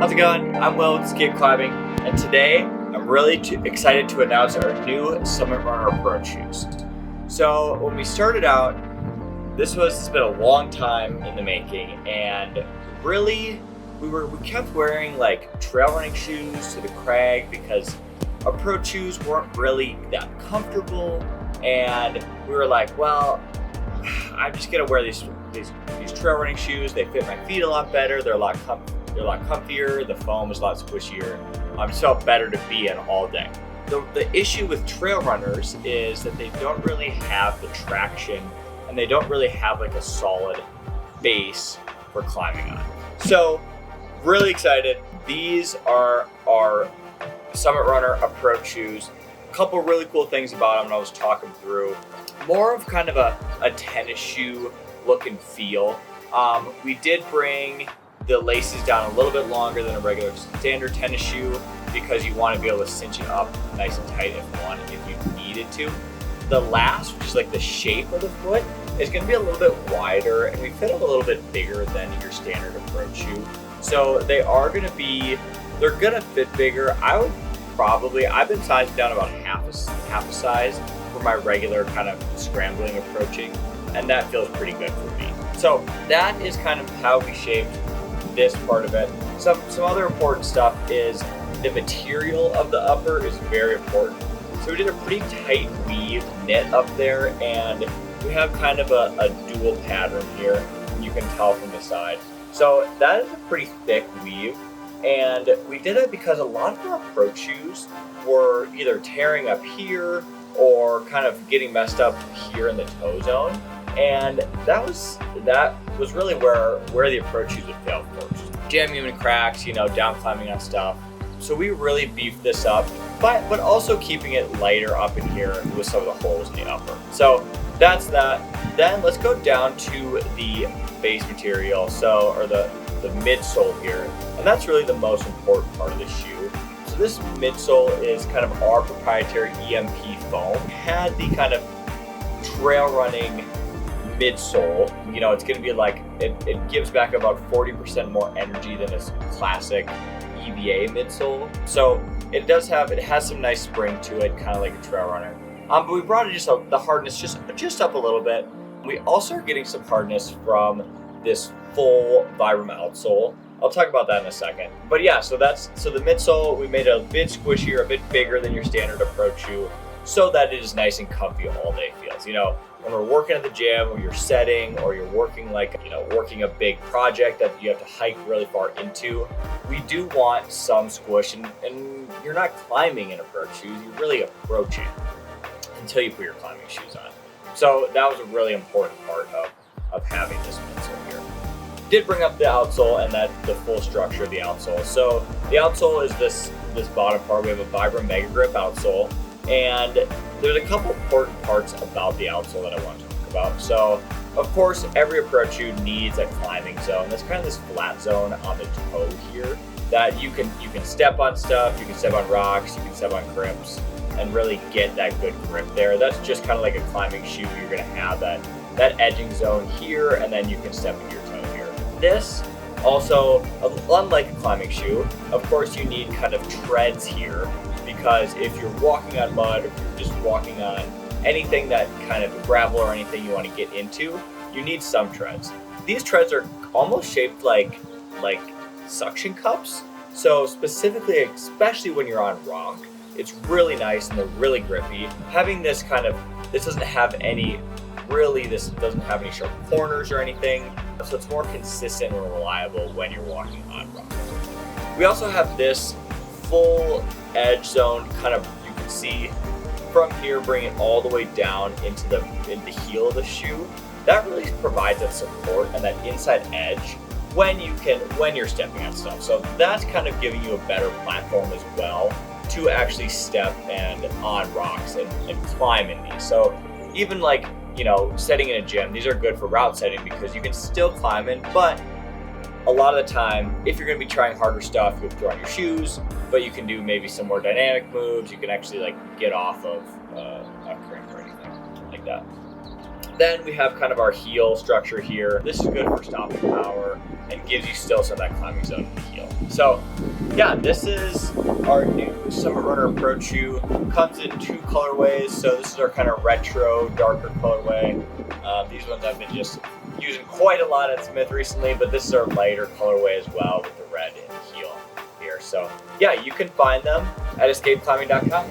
How's it going? I'm Will with Skate Climbing, and today I'm really excited to announce our new Summit Runner approach shoes. So when we started out, this has been a long time in the making, and really we kept wearing like trail running shoes to the crag because approach shoes weren't really that comfortable, and we were like, well, I'm just gonna wear these trail running shoes. They fit my feet a lot better. They're a lot comfier. The foam is a lot squishier. Just felt better to be in all day. The issue with trail runners is that they don't really have the traction, and they don't really have like a solid base for climbing on. So really excited. These are our Summit Runner approach shoes. A couple really cool things about them I was talking through. More of kind of a tennis shoe look and feel. We did bring the laces down a little bit longer than a regular standard tennis shoe because you want to be able to cinch it up nice and tight if you needed to. The last, which is like the shape of the foot, is going to be a little bit wider, and we fit them a little bit bigger than your standard approach shoe. So they're going to fit bigger. I've been sized down about half a size for my regular kind of scrambling approaching, and that feels pretty good for me. So that is kind of how we shaped this part of it. Some other important stuff is the material of the upper is very important. So we did a pretty tight weave knit up there, and we have kind of a dual pattern here. You can tell from the side. So that is a pretty thick weave, and we did it because a lot of our approach shoes were either tearing up here or kind of getting messed up here in the toe zone. And that was really where the approach shoes would fail first. Jamming in cracks, down climbing on stuff. So we really beefed this up, but also keeping it lighter up in here with some of the holes in the upper. So that's that. Then let's go down to the base material, or the midsole here. And that's really the most important part of the shoe. So this midsole is kind of our proprietary EMP foam. It had the kind of trail running midsole. It's going to be like, it gives back about 40% more energy than its classic EVA midsole. So it has some nice spring to it, kind of like a trail runner. But we brought it the hardness just up a little bit. We also are getting some hardness from this full Vibram outsole. I'll talk about that in a second. But yeah, so the midsole, we made it a bit squishier, a bit bigger than your standard approach shoe, so that it is nice and comfy all day feels. When we're working at the gym, or you're setting, or you're working working a big project that you have to hike really far into, we do want some squish, and you're not climbing in approach shoes, you're really approaching until you put your climbing shoes on. So that was a really important part of having this midsole here. Did bring up the outsole and the full structure of the outsole. So the outsole is this bottom part. We have a Vibram Mega Grip outsole, and there's a couple important parts about the outsole that I want to talk about. So of course, every approach shoe needs a climbing zone. That's kind of this flat zone on the toe here that you can step on stuff, you can step on rocks, you can step on crimps, and really get that good grip there. That's just kind of like a climbing shoe. You're gonna have that edging zone here, and then you can step in your toe here. This also, unlike a climbing shoe, of course you need kind of treads here, because if you're walking on mud, or if you're just walking on anything that kind of gravel or anything you want to get into, you need some treads. These treads are almost shaped like suction cups. So specifically, especially when you're on rock, it's really nice and they're really grippy. Having this doesn't have any sharp corners or anything, so it's more consistent and reliable when you're walking on rock. We also have this full edge zone, kind of, you can see from here, bring it all the way down into the heel of the shoe. That really provides that support and that inside edge when you're stepping on stuff. So that's kind of giving you a better platform as well to actually step and on rocks and climb in these. So even setting in a gym, these are good for route setting because you can still climb in, but a lot of the time, if you're going to be trying harder stuff, you have to throw on your shoes, but you can do maybe some more dynamic moves. You can actually get off of a crimp or anything like that. Then we have kind of our heel structure here. This is good for stopping power and gives you still some of that climbing zone in the heel. So yeah, this is our new Summit Runner Pro shoe. Comes in 2 colorways. So this is our kind of retro, darker colorway. These ones I've been just using quite a lot at Smith recently, but this is our lighter colorway as well with the red in the heel here. So yeah, you can find them at escapeclimbing.com.